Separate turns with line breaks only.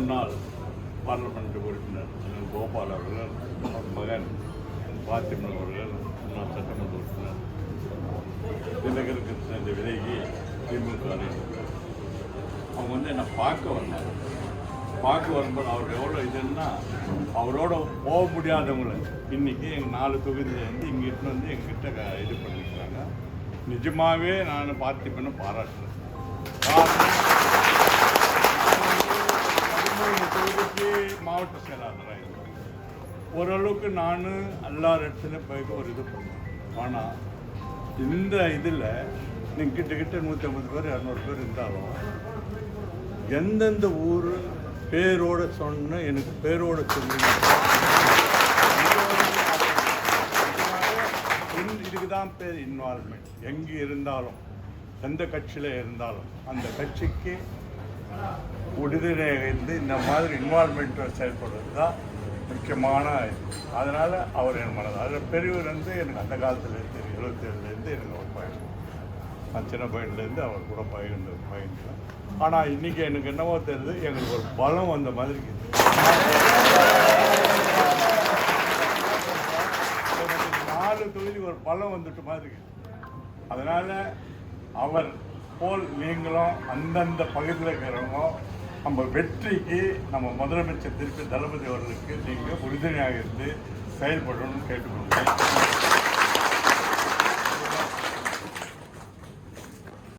முன்னாள் பார்லிமெண்ட் உறுப்பினர் கோபால் அவர்கள், அவர் மகன் பாத்திமன் அவர்கள், முன்னாள் சட்டமன்ற உறுப்பினர் தினகர் கிருஷ்ணன் விலகி திமுக அவங்க என்னை பார்க்க வரும்போது அவர் எவ்வளோ இதுன்னா அவரோட போக முடியாதவங்களை இன்றைக்கி எங்கள் 4 தொகுதியிலேருந்து இங்கிட்டு வந்து எங்கிட்ட இது பண்ணிக்கிறாங்க. நிஜமாகவே நான் பார்த்திபனை பாராட்டுறேன். தொகுதிக்கு மாவட்ட செயலாளராக இருக்கேன். ஓரளவுக்கு நான் எல்லா இடத்துலையும் போய் ஒரு இது பண்ணுவேன். ஆனால் இந்த இதில் நீங்கள் கிட்ட 150 பேர் 200 பேர் இருந்தாலும் எந்தெந்த ஊர் பேரோட சொன்ன எனக்கு பேரோட சொல்லுங்க. இதுக்கு தான் பேர் இன்வால்மெண்ட். எங்கே இருந்தாலும் எந்த கட்சியில் இருந்தாலும் அந்த கட்சிக்கு உறுதுணையாக இருந்து இந்த மாதிரி இன்வால்மெண்ட்டை செயல்படுறது தான் முக்கியமான. அதனால் அவர் என் மனது அதில் பெரியவர் வந்து எனக்கு அந்த காலத்துலேருந்து 77லேருந்து எனக்கு ஒரு பையன். நான் சின்ன பையன்லேருந்து அவர் கூட பயின்றேன். ஆனால் இன்றைக்கி எனக்கு என்னவோ தெரியுது, எங்களுக்கு ஒரு பலம் வந்த மாதிரி இருக்குது. 4 தொகுதி ஒரு பலம் வந்துட்டு மாதிரி இருக்குது. அதனால் அவர் போல் நீங்களும் அந்தந்த பகுதியில் இருக்கிறவங்க நம்ம வெற்றிக்கு நம்ம முதலமைச்சர் திருப்பி தளபதி அவர்களுக்கு நீங்கள் உறுதுணையாக இருந்து செயல்படணும்னு கேட்டுக்கொள்கிறேன்.